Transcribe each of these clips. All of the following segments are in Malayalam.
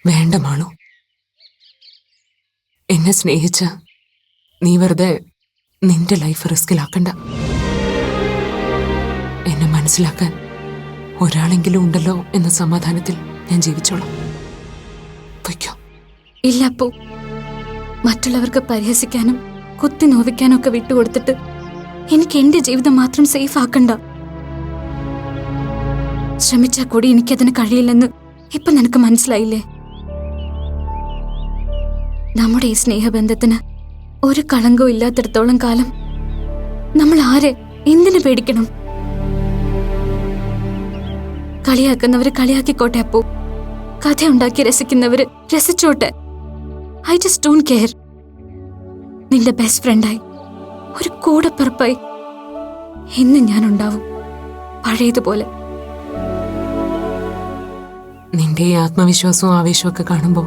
വേണ്ട മാളു. എന്നെ സ്നേഹിച്ച നീ വെറുതെ നിന്റെ ലൈഫ് റിസ്കിലാക്കണ്ട. എന്നെ മനസ്സിലാക്കാൻ ഒരാളെങ്കിലും ഉണ്ടല്ലോ എന്ന സമാധാനത്തിൽ ഞാൻ ജീവിച്ചോളാം. പൊയ്ക്കോ. ഇല്ല അപ്പു, മറ്റുള്ളവർക്ക് പരിഹസിക്കാനും കുത്തി നോവിക്കാനും ഒക്കെ വിട്ടുകൊടുത്തിട്ട് എനിക്ക് എന്റെ ജീവിതം മാത്രം സേഫ് ആക്കണ്ട. ശ്രമിച്ചാൽ കൂടി എനിക്കതിന് കഴിയില്ലെന്ന് ഇപ്പൊ നിനക്ക് മനസ്സിലായില്ലേ? നമ്മുടെ ഈ സ്നേഹബന്ധത്തിന് ഒരു കളങ്കവും ഇല്ലാത്തിടത്തോളം കാലം നമ്മൾ ആരെ എന്തിനു പേടിക്കണം? കളിയാക്കുന്നവര് കളിയാക്കിക്കോട്ടെ അപ്പു, കഥയുണ്ടാക്കി രസിക്കുന്നവര് രസിച്ചോട്ടെ. I just don't care. നിന്റെ ബെസ്റ്റ് ഫ്രണ്ടായി, ഒരു കൂടപ്പിറപ്പായി എന്നും ഞാനുണ്ടാവും, പഴയതുപോലെ. നിന്റെ ഈ ആത്മവിശ്വാസവും ആവേശവും ഒക്കെ കാണുമ്പോ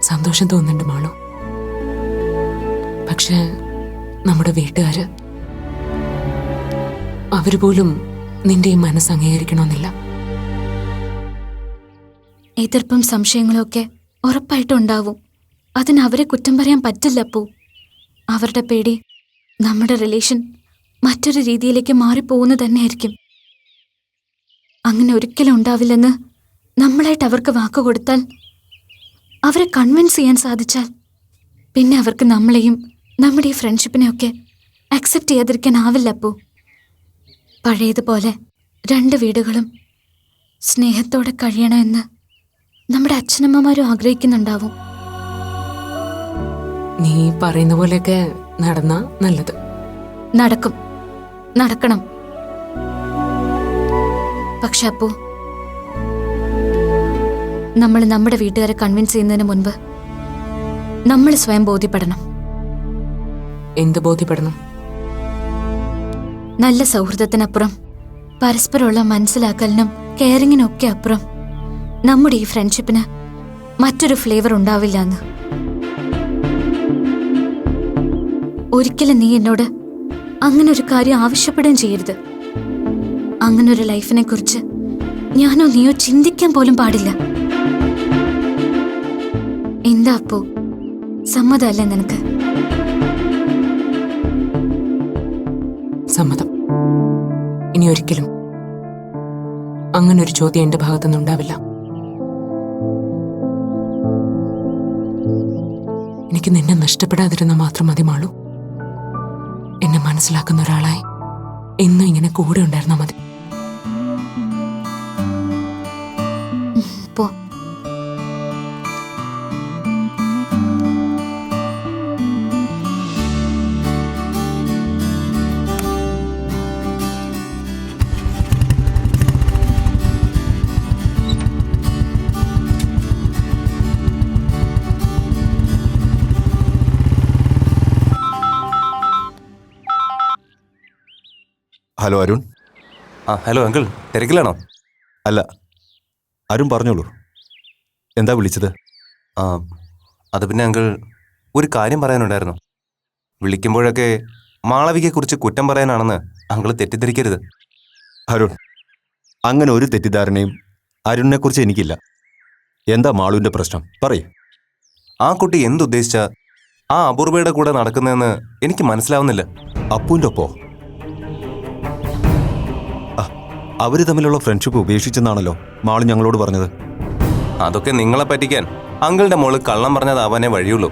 സന്തോഷം തോന്നുന്നുണ്ട് മാളു. പക്ഷെ നമ്മുടെ വീട്ടുകാര്, അവര് പോലും നിന്റെ ഈ മനസ്സ് അംഗീകരിക്കണമെന്നില്ല. എതിർപ്പും സംശയങ്ങളും ഒക്കെ ഉറപ്പായിട്ടും ഉണ്ടാവും. അതിന് അവരെ കുറ്റം പറയാൻ പറ്റില്ല അപ്പു. അവരുടെ പേടി നമ്മുടെ റിലേഷൻ മറ്റൊരു രീതിയിലേക്ക് മാറിപ്പോകുന്ന തന്നെയായിരിക്കും. അങ്ങനെ ഒരിക്കലും ഉണ്ടാവില്ലെന്ന് നമ്മളായിട്ട് അവർക്ക് വാക്ക് കൊടുത്താൽ, അവരെ കൺവിൻസ് ചെയ്യാൻ സാധിച്ചാൽ, പിന്നെ അവർക്ക് നമ്മളെയും നമ്മുടെ ഈ ഫ്രണ്ട്ഷിപ്പിനെയൊക്കെ അക്സെപ്റ്റ് ചെയ്യാതിരിക്കാനാവില്ല അപ്പു. പഴയതുപോലെ 2 വീടുകളും സ്നേഹത്തോടെ കഴിയണമെന്ന് നമ്മുടെ അച്ഛനമ്മമാരും ആഗ്രഹിക്കുന്നുണ്ടാവും. നീ പറയുന്ന പോലെയൊക്കെ നടന്നാ നല്ലത്. നടക്കും, നടക്കണം. പക്ഷെ അപ്പോ നമ്മൾ നമ്മുടെ വീട്ടുകാരെ കൺവിൻസ് ചെയ്യുന്നതിന് മുൻപ് നമ്മൾ സ്വയം ബോധ്യപ്പെടണം. എന്ത് ബോധ്യപ്പെടണം? നല്ല സൗഹൃദത്തിനപ്പുറം, പരസ്പരമുള്ള മനസ്സിലാക്കലിനും കെയറിങ്ങിനും ഒക്കെ അപ്പുറം നമ്മുടെ ഈ ഫ്രണ്ട്ഷിപ്പിന് മറ്റൊരു ഫ്ലേവർ ഉണ്ടാവില്ല എന്ന്. ഒരിക്കലും നീ എന്നോട് അങ്ങനെ ഒരു കാര്യം ആവശ്യപ്പെടുകയും ചെയ്യരുത്. അങ്ങനൊരു ലൈഫിനെ കുറിച്ച് ഞാനോ നീയോ ചിന്തിക്കാൻ പോലും പാടില്ല. എന്താ അപ്പോ, സമ്മതമല്ലേ നിനക്ക്? സമ്മതം. ഇനി ഒരിക്കലും അങ്ങനൊരു ചോദ്യം എന്റെ ഭാഗത്തുനിന്ന് ഉണ്ടാവില്ല. എനിക്ക് നിന്നെ നഷ്ടപ്പെടാതിരുന്ന മാത്രം മതി മാളു. എന്നെ മനസ്സിലാക്കുന്ന ഒരാളായി എന്നും ഇങ്ങനെ കൂടെ ഉണ്ടായിരുന്നാ മതി. പോ. ഹലോ അരുൺ. ഹലോ അങ്കിൾ, തിരക്കിലാണോ? അല്ല, അരുൺ പറഞ്ഞോളൂ. എന്താ വിളിച്ചത്? അത് പിന്നെ അങ്കിൾ, ഒരു കാര്യം പറയാനുണ്ടായിരുന്നു. വിളിക്കുമ്പോഴൊക്കെ മാളവികയെക്കുറിച്ച് കുറ്റം പറയാനാണെന്ന് അങ്കിൾ തെറ്റിദ്ധരിക്കരുത്. അരുൺ, അങ്ങനെ ഒരു തെറ്റിദ്ധാരണയും അരുണിനെക്കുറിച്ച് എനിക്കില്ല. എന്താ മാളുവിൻ്റെ പ്രശ്നം? പറയൂ. ആ കുട്ടി എന്തുദ്ദേശിച്ച ആ അപൂർവയുടെ കൂടെ നടക്കുന്നതെന്ന് എനിക്ക് മനസ്സിലാവുന്നില്ല. അപ്പുവിൻ്റെ ഒപ്പോ? അവർ തമ്മിലുള്ള ഫ്രണ്ട്ഷിപ്പ് ഉപേക്ഷിച്ചെന്നാണല്ലോ മാളു ഞങ്ങളോട് പറഞ്ഞത്. അതൊക്കെ നിങ്ങളെ പറ്റിക്കാൻ അങ്കിളുടെ മോള് കള്ളം പറഞ്ഞത് അവനെ വഴിയുള്ളൂ.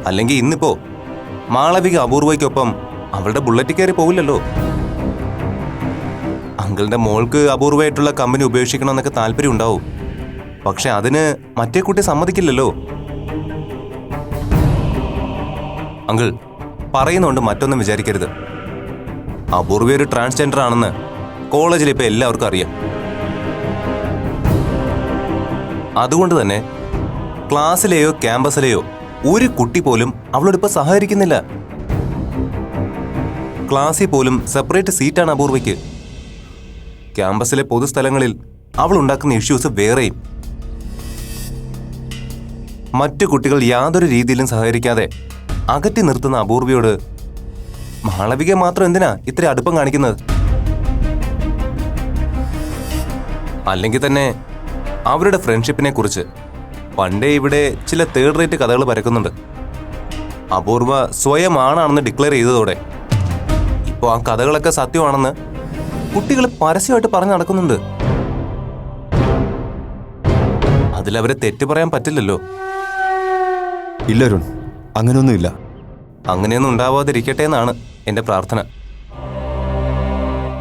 അല്ലെങ്കിൽ ഇന്നിപ്പോ മാളവിക അപൂർവയ്ക്കൊപ്പം അവളുടെ ബുള്ളറ്റ് കയറി പോവില്ലല്ലോ. അങ്കിളുടെ മോൾക്ക് അപൂർവയായിട്ടുള്ള കമ്പനി ഉപേക്ഷിക്കണമെന്നൊക്കെ താല്പര്യം ഉണ്ടാവും. പക്ഷെ അതിന് മറ്റേ കുട്ടി സമ്മതിക്കില്ലല്ലോ. അങ്കിൾ പറയുന്നോണ്ട് മറ്റൊന്നും വിചാരിക്കരുത്. അപൂർവ ഒരു ട്രാൻസ്ജെൻഡർ ആണെന്ന് കോളേജിൽ ഇപ്പൊ എല്ലാവർക്കും അറിയാം. അതുകൊണ്ട് തന്നെ ക്ലാസ്സിലെയോ ക്യാമ്പസിലെയോ ഒരു കുട്ടി പോലും അവളോടിപ്പോ സഹകരിക്കുന്നില്ല. ക്ലാസ്സിൽ പോലും സെപ്പറേറ്റ് സീറ്റാണ് അപൂർവയ്ക്ക്. ക്യാമ്പസിലെ പൊതുസ്ഥലങ്ങളിൽ അവൾ ഉണ്ടാക്കുന്ന ഇഷ്യൂസ് വേറെയും. മറ്റു കുട്ടികൾ യാതൊരു രീതിയിലും സഹകരിക്കാതെ അകറ്റി നിർത്തുന്ന അപൂർവയോട് മാളവിക മാത്രം എന്തിനാ ഇത്ര അടുപ്പം കാണിക്കുന്നത്? അല്ലെങ്കിൽ തന്നെ അവരുടെ ഫ്രണ്ട്ഷിപ്പിനെ കുറിച്ച് പണ്ടേ ഇവിടെ ചില തേർഡ് റേറ്റ് കഥകൾ പരക്കുന്നുണ്ട്. അപൂർവ സ്വയം ആണാണെന്ന് ഡിക്ലെയർ ചെയ്തതോടെ ഇപ്പോൾ ആ കഥകളൊക്കെ സത്യമാണെന്ന് കുട്ടികൾ പരസ്യമായിട്ട് പറഞ്ഞു നടക്കുന്നുണ്ട്. അതിലവരെ തെറ്റ് പറയാൻ പറ്റില്ലല്ലോ. ഇല്ല അരുൺ, അങ്ങനെയൊന്നുമില്ല. അങ്ങനെയൊന്നും ഉണ്ടാവാതിരിക്കട്ടെ എന്നാണ് എൻ്റെ പ്രാർത്ഥന.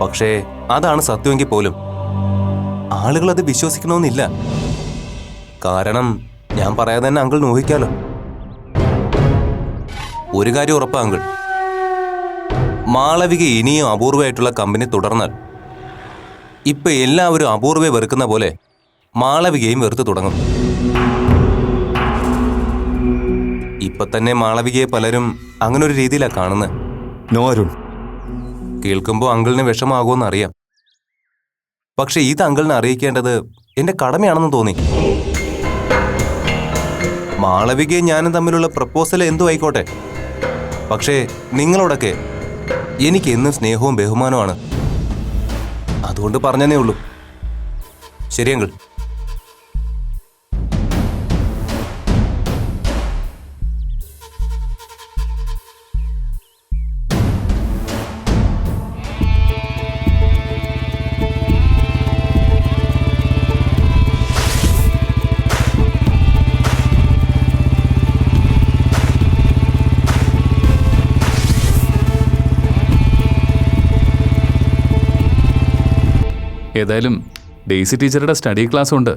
പക്ഷേ അതാണ് സത്യമെങ്കിൽ പോലും ആളുകൾ അത് വിശ്വസിക്കണമെന്നില്ല. കാരണം ഞാൻ പറയാതെ തന്നെ അങ്കിളിന് ഊഹിക്കാലോ. ഒരു കാര്യം ഉറപ്പാ അങ്കിൾ, മാളവിക ഇനിയും അപൂർവമായിട്ടുള്ള കമ്പനി തുടർന്നാൽ ഇപ്പൊ എല്ലാവരും അപൂർവയെ വെറുക്കുന്ന പോലെ മാളവികയും വെറുത്ത് തുടങ്ങും. ഇപ്പൊ തന്നെ മാളവികയെ പലരും അങ്ങനെ ഒരു രീതിയിലാണ് കാണുന്നത്. നോ അരുൺ, കേൾക്കുമ്പോൾ അങ്കിളിന് വിഷമാകുമെന്ന് അറിയാം. പക്ഷെ ഇത് അങ്കിളിനെ അറിയിക്കേണ്ടത് എന്റെ കടമയാണെന്ന് തോന്നി. മാളവികയും ഞാനും തമ്മിലുള്ള പ്രപ്പോസൽ എന്തു ആയിക്കോട്ടെ, പക്ഷേ നിങ്ങളോടൊക്കെ എനിക്ക് എന്നും സ്നേഹവും ബഹുമാനവുമാണ്. അതുകൊണ്ട് പറഞ്ഞതേ ഉള്ളൂ. ശരി അങ്കിൾ. ഏതായാലും ഡെയ്സി ടീച്ചറുടെ സ്റ്റഡി ക്ലാസ് കൊണ്ട്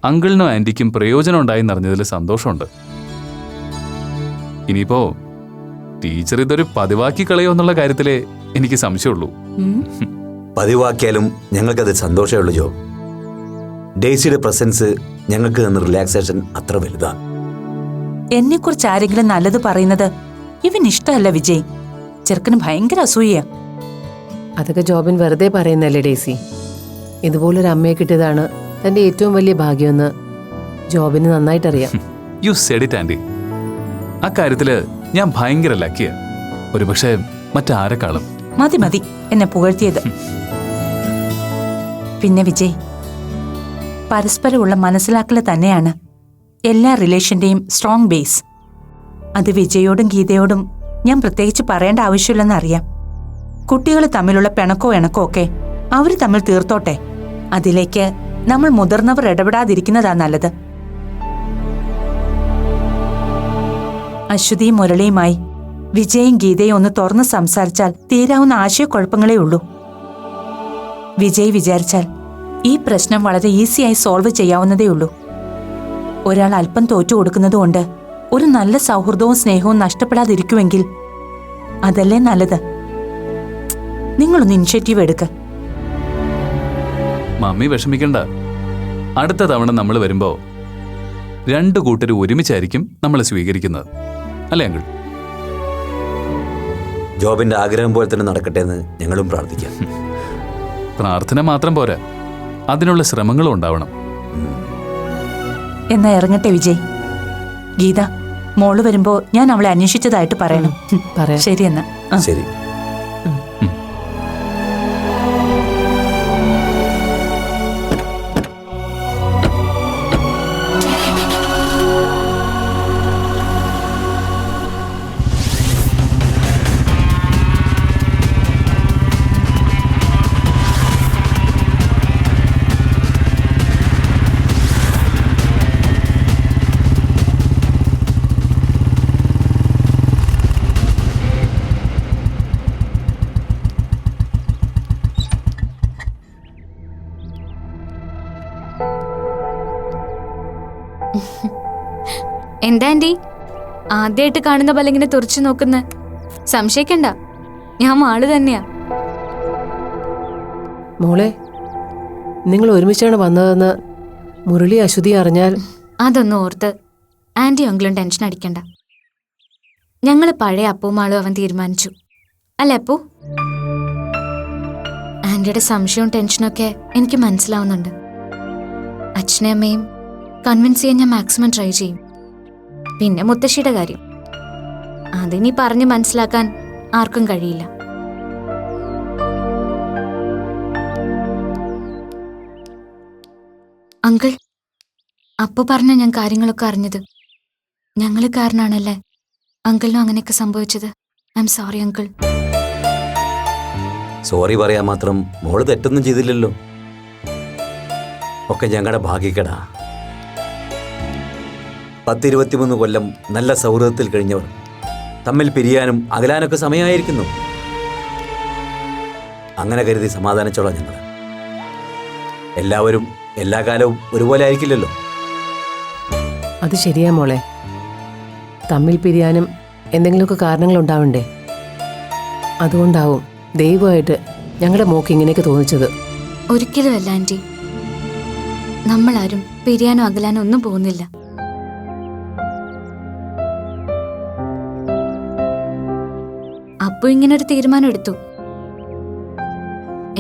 അങ്കിളിനും ആൻറ്റിക്കും പ്രയോജനം ഉണ്ടായെന്നറിഞ്ഞതിൽ സന്തോഷമുണ്ട്. ഇനിയിപ്പോ ടീച്ചർ ഇതൊരു പതിവാക്കി കളയോ എന്നുള്ള കാര്യത്തിലേ എനിക്ക് സംശയമുള്ളൂ. പതിവാക്കിയാലും ഞങ്ങൾക്കത് സന്തോഷമേ ഉള്ളൂ ജോ. ഡെയ്സിയുടെ പ്രസൻസ് ഞങ്ങൾക്ക് തന്ന റിലാക്സേഷൻ അത്ര വലുതാ. എന്നെക്കുറിച്ച് ആരെങ്കിലും നല്ലത് പറയുന്നത് ഇവൻ ഇഷ്ടമല്ല വിജയ്. ചെറുക്കന് ഭയങ്കര അസൂയ. അതൊക്കെ ജോബിൻ വെറുതെ പറയുന്നല്ലേ ഡേസി. ഇതുപോലൊരു അമ്മയെ കിട്ടിയതാണ് തന്റെ ഏറ്റവും വലിയ ഭാഗ്യമെന്ന് ജോബിന് നന്നായിട്ടറിയാം. You said it aunty. അക്കാര്യത്തില് ഞാൻ ഭയങ്കര ലക്കിയ, ഒരുപക്ഷെ മറ്റാരെക്കാളും. മതി മതി എന്നെ പുകഴ്ത്തിയത്. പിന്നെ വിജയ്, പരസ്പരമുള്ള മനസ്സിലാക്കൽ തന്നെയാണ് എല്ലാ റിലേഷന്റെയും സ്ട്രോങ് ബേസ്. അത് വിജയോടും ഗീതയോടും ഞാൻ പ്രത്യേകിച്ച് പറയേണ്ട ആവശ്യമില്ലെന്ന് അറിയാം. കുട്ടികൾ തമ്മിലുള്ള പിണക്കോ ഇണക്കോ ഒക്കെ അവർ തമ്മിൽ തീർത്തോട്ടെ. അതിലേക്ക് നമ്മൾ മുതിർന്നവർ ഇടപെടാതിരിക്കുന്നതാ നല്ലത്. അശ്വതിയും മുരളിയുമായി വിജയും ഗീതയും ഒന്ന് തുറന്ന് സംസാരിച്ചാൽ തീരാവുന്ന ആശയക്കുഴപ്പങ്ങളേ ഉള്ളൂ. വിജയ് വിചാരിച്ചാൽ ഈ പ്രശ്നം വളരെ ഈസിയായി സോൾവ് ചെയ്യാവുന്നതേ ഉള്ളൂ. ഒരാൾ അല്പം തോറ്റു കൊടുക്കുന്നതുകൊണ്ട് ഒരു നല്ല സൗഹൃദവും സ്നേഹവും നഷ്ടപ്പെടാതിരിക്കുമെങ്കിൽ അതല്ലേ നല്ലത്. നിങ്ങളൊന്ന് ഇനിഷ്യേറ്റീവ് എടുക്ക. മമ്മി വിഷമിക്കണ്ട. അടുത്ത തവണ നമ്മൾ വരുമ്പോ രണ്ടു കൂട്ടരും ഒരുമിച്ചായിരിക്കും നമ്മൾ സ്വീകരിക്കുന്നത്, അല്ലേ അങ്കിൾ? ജോബിന്റെ ആഗ്രഹം പോലെ തന്നെ നടക്കട്ടെ എന്ന് ഞങ്ങളും പ്രാർത്ഥിക്കാം. പ്രാർത്ഥന മാത്രം പോരാ, അതിനുള്ള ശ്രമങ്ങളും ഉണ്ടാവണം. എന്നാ ഇറങ്ങട്ടെ വിജയ്. ഗീത, മോള് വരുമ്പോ ഞാൻ അവളെ അന്വേഷിച്ചതായിട്ട് പറയണം. പറയാം. ശരി എന്നാ. ശരി. എന്താ ആന്റി ആദ്യമായിട്ട് കാണുന്ന പോലെ ഇങ്ങനെ തുറച്ചു നോക്കുന്ന? സംശയിക്കണ്ട, ഞാൻ മാള് തന്നെയാ. മോളെ, നിങ്ങൾ ഒരുമിച്ചാണ് വന്നതെന്ന് മുരളി അശ്വതി അറിഞ്ഞാൽ? അതൊന്നും ഓർത്ത് ആന്റി അങ്കിളും ടെൻഷൻ അടിക്കണ്ട. ഞങ്ങള് പഴയ അപ്പുമാളും അവൻ തീരുമാനിച്ചു, അല്ലേ അപ്പു? ആന്റിയുടെ സംശയവും ടെൻഷനൊക്കെ എനിക്ക് മനസ്സിലാവുന്നുണ്ട്. അച്ഛനെയും അമ്മയും കൺവിൻസ് ചെയ്യാൻ ഞാൻ മാക്സിമം ട്രൈ ചെയ്യും. പിന്നെ മുത്തശ്ശിയുടെ കാര്യം, അതിനി പറഞ്ഞ് മനസ്സിലാക്കാൻ ആർക്കും കഴിയില്ല. അങ്കിൾ, അപ്പു പറഞ്ഞ ഞാൻ കാര്യങ്ങളൊക്കെ അറിഞ്ഞത്. ഞങ്ങൾ കാരണാണല്ലേ അങ്കിളിനും അങ്ങനെയൊക്കെ സംഭവിച്ചത്. I am sorry uncle. Sorry പറയാൻ മാത്രം മോള് തെറ്റൊന്നും ചെയ്തില്ലല്ലോ. ഒക്കെ ഞങ്ങളുടെ ഭാഗ്യക്കടാ. 10-23 കൊല്ലം നല്ല സൗഹൃദത്തിൽ കഴിഞ്ഞവർ തമ്മിൽ പിരിയാനും അകലാനൊക്കെ സമയമായിരിക്കുന്നു. അങ്ങനെ കരുതി സമാധാനിച്ചോളാം ഞങ്ങൾ. എല്ലാവരും എല്ലാ കാലവും ഒരുപോലെ ആയിരിക്കില്ലല്ലോ. അത് ശരിയാ മോളെ. തമ്മിൽ പിരിയാനും എന്തെങ്കിലുമൊക്കെ കാരണങ്ങളുണ്ടാവണ്ടേ? അതുകൊണ്ടാവും ദൈവമായിട്ട് ഞങ്ങളുടെ മോക്ക് ഇങ്ങനെയൊക്കെ തോന്നിച്ചത്. ഒരിക്കലുമല്ല ആന്റി. നമ്മളാരും പിരിയാനോ അകലാനോ ഒന്നും പോകുന്നില്ല. അപ്പു ഇങ്ങനൊരു തീരുമാനം എടുത്തു.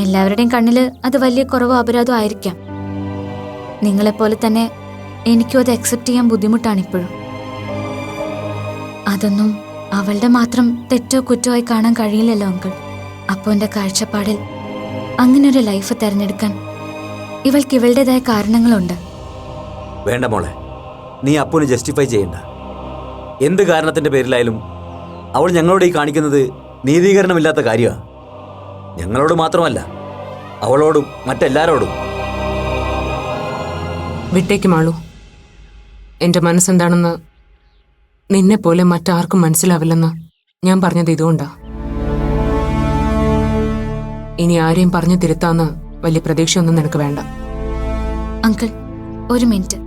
എല്ലാവരുടെയും കണ്ണില് അത് വലിയ കുറവോ അപരാധമോ ആയിരിക്കാം. നിങ്ങളെപ്പോലെ തന്നെ എനിക്കും അത് അക്സെപ്റ്റ് ചെയ്യാൻ ബുദ്ധിമുട്ടാണിപ്പോഴും. അതൊന്നും അവളുടെ മാത്രം തെറ്റോ കുറ്റോ ആയി കാണാൻ കഴിയില്ലല്ലോ അങ്കിൾ. അപ്പുവിന്റെ കാഴ്ചപ്പാടിൽ അങ്ങനൊരു ലൈഫ് തെരഞ്ഞെടുക്കാൻ ഇവൾക്ക് ഇവളുടേതായ കാരണങ്ങളുണ്ട്. വേണ്ട മോളെ, നീ അപ്പുവിനെ ജസ്റ്റിഫൈ ചെയ്യണ്ട. എന്ത് കാരണത്തിന്റെ പേരിലായാലും അവൾ ഞങ്ങളോട് ഈ കാണിക്കുന്നത് നീതീകരണമില്ലാത്ത കാര്യമാണ്. ഞങ്ങളോട് മാത്രമല്ല, അവളോടും മറ്റെല്ലാരോടും. വിട്ടേക്ക് മാളു. എൻ്റെ മനസ്സെന്താണെന്ന് നിന്നെപ്പോലെ മറ്റാർക്കും മനസ്സിലാവില്ലെന്ന് ഞാൻ പറഞ്ഞത് ഇതുകൊണ്ടാ. ഇനി ആരെയും പറഞ്ഞു തിരുത്താന്ന് വലിയ പ്രതീക്ഷയൊന്നും നിനക്ക് വേണ്ട. അങ്കിൾ, ഒരു മിനിറ്റ്,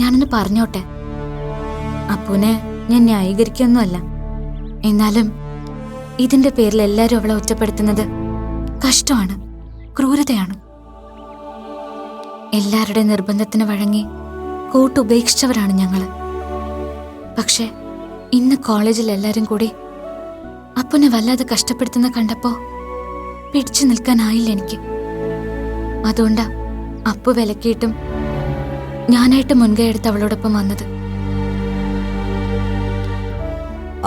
ഞാനൊന്ന് പറഞ്ഞോട്ടെ. അപ്പുവിനെ ഞാൻ ന്യായീകരിക്കൊന്നുമല്ല. എന്നാലും ഇതിന്റെ പേരിൽ എല്ലാവരും അവളെ ഒറ്റപ്പെടുത്തുന്നത് കഷ്ടമാണ്, ക്രൂരതയാണ്. എല്ലാവരുടെ നിർബന്ധത്തിന് വഴങ്ങി കൂട്ടുപേക്ഷിച്ചവരാണ് ഞങ്ങള്. പക്ഷെ ഇന്ന് കോളേജിൽ എല്ലാരും കൂടി അപ്പുനെ വല്ലാതെ കഷ്ടപ്പെടുത്തുന്ന കണ്ടപ്പോ പിടിച്ചു നിൽക്കാനായില്ല എനിക്ക്. അതുകൊണ്ടാ അപ്പു വിലക്കിയിട്ടും ഞാനായിട്ട് മുൻകൈ എടുത്ത് അവളോടൊപ്പം വന്നത്.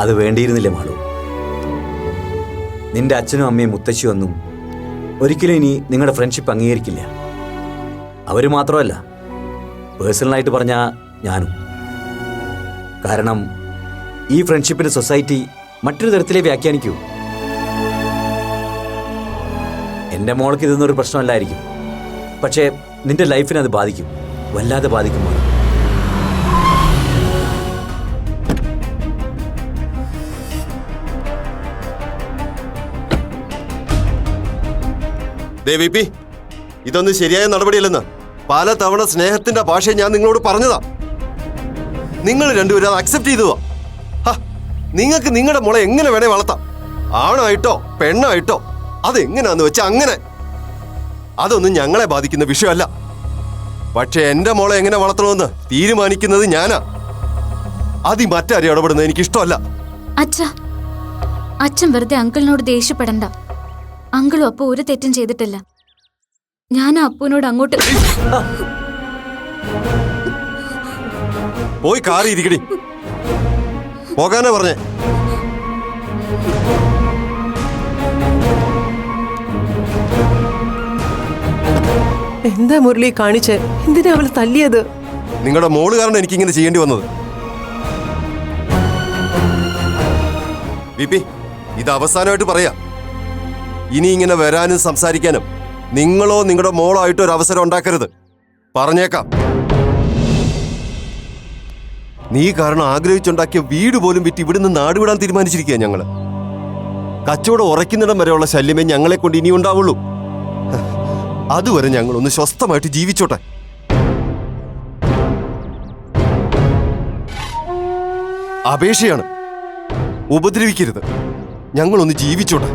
അത് വേണ്ടിയിരുന്നില്ല മാളു. നിന്റെ അച്ഛനും അമ്മയും മുത്തശ്ശിയും ഒന്നും ഒരിക്കലും ഇനി നിങ്ങളുടെ ഫ്രണ്ട്ഷിപ്പ് അംഗീകരിക്കില്ല. അവർ മാത്രമല്ല, പേഴ്സണലായിട്ട് പറഞ്ഞ ഞാനും. കാരണം ഈ ഫ്രണ്ട്ഷിപ്പിന് സൊസൈറ്റി മറ്റൊരു തരത്തിലേ വ്യാഖ്യാനിക്കൂ. എൻ്റെ മോൾക്ക് ഇതൊന്നൊരു പ്രശ്നമല്ലായിരിക്കും, പക്ഷേ നിന്റെ ലൈഫിനെ അത് ബാധിക്കും, വല്ലാതെ ബാധിക്കും. ദേവിപി, ഇതൊന്നും ശരിയായ നടപടിയല്ലെന്ന് പല തവണ സ്നേഹത്തിന്റെ ഭാഷ ഞാൻ നിങ്ങളോട് പറഞ്ഞതാ. നിങ്ങൾ രണ്ടുപേരും അത് അക്സെപ്റ്റ് ചെയ്തുവാ. നിങ്ങൾക്ക് നിങ്ങളുടെ മോളെ എങ്ങനെ വേണേ വളർത്താം. ആണായിട്ടോ പെണ്ണായിട്ടോ അതെങ്ങനാന്ന് വെച്ചാൽ അങ്ങനെ. അതൊന്നും ഞങ്ങളെ ബാധിക്കുന്ന വിഷയമല്ല. പക്ഷെ എന്റെ മോളെ എങ്ങനെ വളർത്തണമെന്ന് തീരുമാനിക്കുന്നത് ഞാനാ. അതി മറ്റാരും ഇടപെടുന്നത് എനിക്കിഷ്ടമല്ല. അച്ഛൻ വെറുതെ അങ്കിളിനോട് ദേഷ്യപ്പെടണ്ട. അങ്കിളും അപ്പു ഒരു തെറ്റും ചെയ്തിട്ടില്ല. ഞാൻ അപ്പുവിനോട് അങ്ങോട്ട് പോയി കാറി ഇരിക്കടി. പോകാനാ പറഞ്ഞേ. എന്താ മുരളി കാണിച്ച്? എന്തിനാ അവളെ തല്ലിയത്? നിങ്ങളുടെ മോള് കാരണം എനിക്കിങ്ങനെ ചെയ്യേണ്ടി വന്നത്. വിപി, ഇത് അവസാനമായിട്ട് പറയാ. ഇനി ഇങ്ങനെ വരാനും സംസാരിക്കാനും നിങ്ങളോ നിങ്ങളുടെ മോളോ ആയിട്ട് ഒരു അവസരം ഉണ്ടാക്കരുത്. പറഞ്ഞേക്കാം. നീ കാരണം ആഗ്രഹിച്ചുണ്ടാക്കിയ വീട് പോലും വിറ്റ് ഇവിടുന്ന് നാടുവിടാൻ തീരുമാനിച്ചിരിക്കുക ഞങ്ങള്. കച്ചവടം ഉറയ്ക്കുന്നിടം വരെയുള്ള ശല്യമേ ഞങ്ങളെ കൊണ്ട് ഇനി ഉണ്ടാവുള്ളൂ. അതുവരെ ഞങ്ങളൊന്ന് സ്വസ്ഥമായിട്ട് ജീവിച്ചോട്ടെ. അപേക്ഷയാണ്, ഉപദ്രവിക്കരുത്. ഞങ്ങളൊന്ന് ജീവിച്ചോട്ടെ.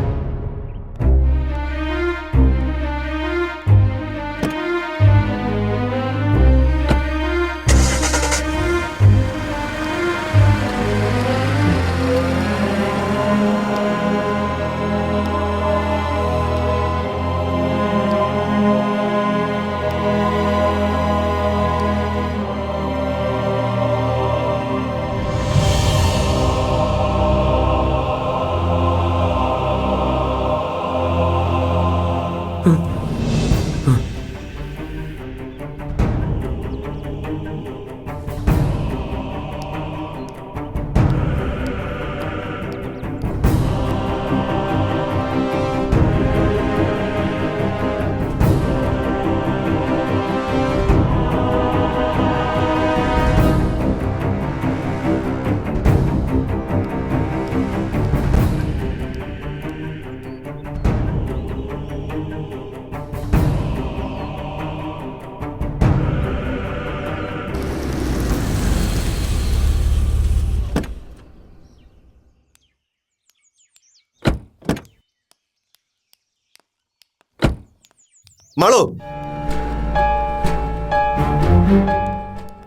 മാളു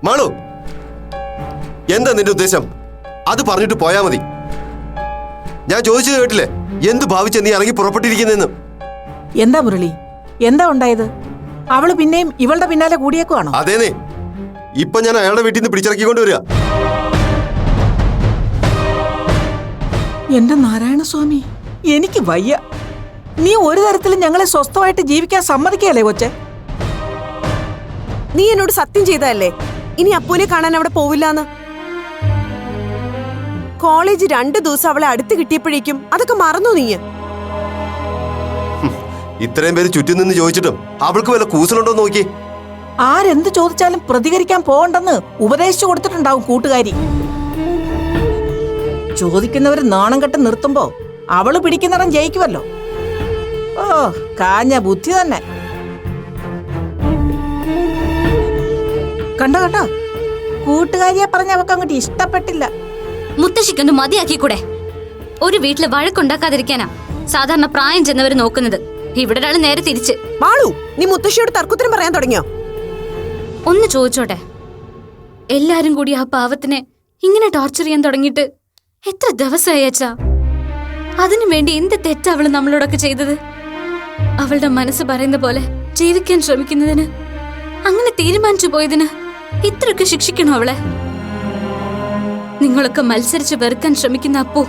മാളു, എന്താ നിന്റെ ഉദ്ദേശം? അത് പറഞ്ഞിട്ട് പോയാ മതി. ഞാൻ ചോദിച്ചത് കേട്ടില്ലേ? എന്ത് ഭാവിച്ച നീ ഇറങ്ങി പുറപ്പെട്ടിരിക്കുന്നെന്ന്? എന്താ മുരളി, എന്താ ഉണ്ടായത്? അവള് പിന്നെയും ഇവളുടെ പിന്നാലെ കൂടിയേക്കുവാണോ? അതേന്നേ, ഇപ്പൊ ഞാൻ അയാളുടെ വീട്ടിൽ നിന്ന് പിടിച്ചിറക്കിക്കൊണ്ട് വരിക. എന്റെ നാരായണസ്വാമി, എനിക്ക് വയ്യ. നീ ഒരു തരത്തിലും ഞങ്ങളെ സ്വസ്ഥമായിട്ട് ജീവിക്കാൻ സമ്മതിക്കല്ലേ കൊച്ചെ? നീ എന്നോട് സത്യം ചെയ്തതല്ലേ ഇനി അപ്പൂനെ കാണാൻ അവിടെ പോവില്ലാന്ന്? കോളേജ് 2 ദിവസം അവളെ അടുത്ത് കിട്ടിയപ്പോഴേക്കും അതൊക്കെ മറന്നു നീ? ഇത്രയും പേര് ചുറ്റും നിന്ന് ചോദിച്ചിട്ടും അവൾക്ക് വല്ല കൂസലുണ്ടോ നോക്കി. ആരെന്ത് ചോദിച്ചാലും പ്രതികരിക്കാൻ പോകണ്ടെന്ന് ഉപദേശിച്ചു കൊടുത്തിട്ടുണ്ടാവും കൂട്ടുകാരി. ചോദിക്കുന്നവര് നാണം കെട്ട് നിർത്തുമ്പോ അവള് പിടിക്കുന്നിടം ജയിക്കുമല്ലോ. ഓ, കാഞ്ഞ ബുദ്ധി തന്നെ. കണ്ടോ കണ്ടോ, കൂട്ടുകാരിയെ പറഞ്ഞ അവക്ക് അങ്ങോട്ട് ഇഷ്ടപ്പെട്ടില്ല. മുത്തശ്ശിക്കൊന്ന് മതിയാക്കിക്കൂടെ? ഒരു വീട്ടില് വഴക്കുണ്ടാക്കാതിരിക്കാനാ സാധാരണ പ്രായം ചെന്നവര് നോക്കുന്നത്. ഇവിടെ ഒരാള് നേരെ തിരിച്ച്. മാളു, നീ മുത്തശ്ശിയോട് തർക്കുത്തരം പറയാൻ തുടങ്ങിയോ? ഒന്ന് ചോദിച്ചോട്ടെ, എല്ലാരും കൂടി ആ പാവത്തിനെ ഇങ്ങനെ ടോർച്ചർ ചെയ്യാൻ തുടങ്ങിയിട്ട് എത്ര ദിവസമായി അച്ഛാ? അതിനു വേണ്ടി എന്ത് തെറ്റാ അവള് നമ്മളോടൊക്കെ ചെയ്തത്? അവളുടെ മനസ്സ് പറയുന്ന പോലെ ജീവിക്കാൻ ശ്രമിക്കുന്നതിന്, അങ്ങനെ തീരുമാനിച്ചു പോയതിന് ഇത്രയൊക്കെ ശിക്ഷിക്കണോ അവളെ? നിങ്ങളൊക്കെ മത്സരിച്ച് വെറുക്കാൻ ശ്രമിക്കുന്ന അപ്പോ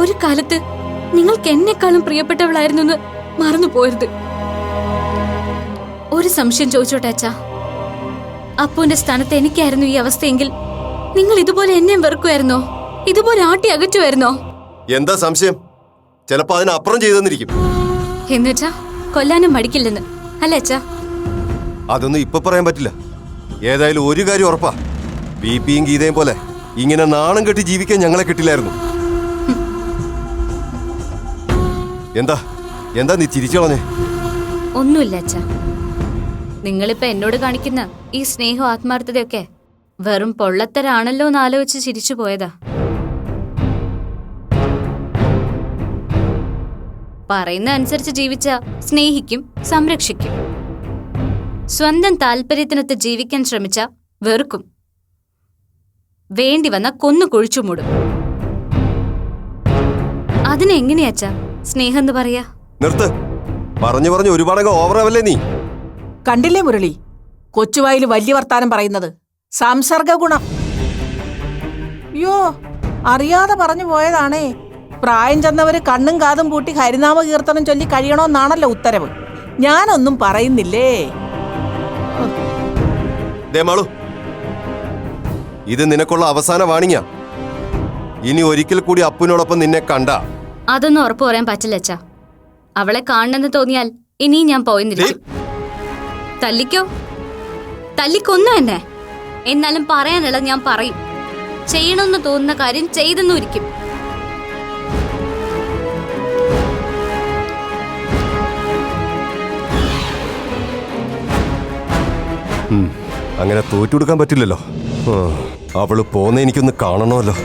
ഒരു കാലത്ത് നിങ്ങൾക്ക് എന്നെക്കാളും പ്രിയപ്പെട്ടവളായിരുന്നു എന്ന് മറന്നു പോരുത്. ഒരു സംശയം ചോദിച്ചോട്ടെ അച്ഛാ, അപ്പുവിന്റെ സ്ഥാനത്ത് എനിക്കായിരുന്നു ഈ അവസ്ഥയെങ്കിൽ നിങ്ങൾ ഇതുപോലെ എന്നെയും വെറുക്കുമായിരുന്നോ? ഇതുപോലെ ആട്ടി അകറ്റുമായിരുന്നോ? എന്താ സംശയം? ചിലപ്പോ അതിനപ്പുറം ചെയ്തെന്നിരിക്കും. എന്നുവെച്ചാ കൊല്ലാനും മടിക്കില്ലെന്ന് അല്ലേ അച്ഛാ? അതൊന്നും ഇപ്പൊ പറയാൻ പറ്റില്ല. ഏതായാലും ഒരു കാര്യം ഉറപ്പാ, ബിപിയും ഗീതയും പോലെ ഇങ്ങനെ നാണം കെട്ടി ജീവിക്കാൻ ഞങ്ങളെ കിട്ടില്ലായിരുന്നു. എന്താ എന്താ നീ ചിരിച്ചു കളഞ്ഞേ? ഒന്നുമില്ല അച്ഛാ, നിങ്ങളിപ്പോ എന്നോട് കാണിക്കുന്ന ഈ സ്നേഹവും ആത്മാർത്ഥതയൊക്കെ വെറും പൊള്ളത്തരാണല്ലോ എന്ന് ആലോചിച്ച് ചിരിച്ചു പോയതാ. പറയുന്ന അനുസരിച്ച് ജീവിച്ച സ്നേഹിക്കും, സംരക്ഷിക്കും. സ്വന്തം താല്പര്യത്തിനൊത്ത് ജീവിക്കാൻ ശ്രമിച്ച വെറുക്കും. വേണ്ടി വന്ന കൊന്നു കുഴിച്ചു മൂടും. അതിനെങ്ങനെയാച്ചാ സ്നേഹം എന്ന് പറയാ? നിർത്ത്, പറഞ്ഞു പറഞ്ഞു ഒരുപാടങ്ങ് ഓവറാവല്ലേ നീ? കണ്ടില്ലേ മുരളി, കൊച്ചുവായിൽ വലിയ വർത്താനം പറയുന്നത്? സംസർഗ ഗുണം. അയ്യോ, അറിയാതെ പറഞ്ഞു പോയതാണേ. പ്രായം ചെന്നവര് കണ്ണും കാതും പൂട്ടി ഹരിനാമ കീർത്തനം ചൊല്ലി കഴിയണമെന്നാണല്ലോ ഉത്തരവ്. ഞാനൊന്നും പറയുന്നില്ലേ. മാളു, ഇത് നിനക്കുള്ള അവസാന വാണിങ്ങാ. ഇനി ഒരിക്കൽ കൂടി അപ്പുവിനോടൊപ്പം നിന്നെ കണ്ട അതൊന്നും ഉറപ്പ് പറയാൻ പറ്റില്ല അച്ഛാ. അവളെ കാണണമെന്ന് തോന്നിയാൽ ഇനിയും ഞാൻ പോയെന്നില്ല. തല്ലിക്കോ, തല്ലിക്കൊന്നു എന്നെ. എന്നാലും പറയാനുള്ളത് ഞാൻ പറയും. ചെയ്യണമെന്ന് തോന്നുന്ന കാര്യം ചെയ്തെന്നും ഇരിക്കും. അങ്ങനെ തോറ്റുകൊടുക്കാൻ പറ്റില്ലല്ലോ. അവള് പോന്നെ എനിക്കൊന്ന് കാണണമല്ലോ.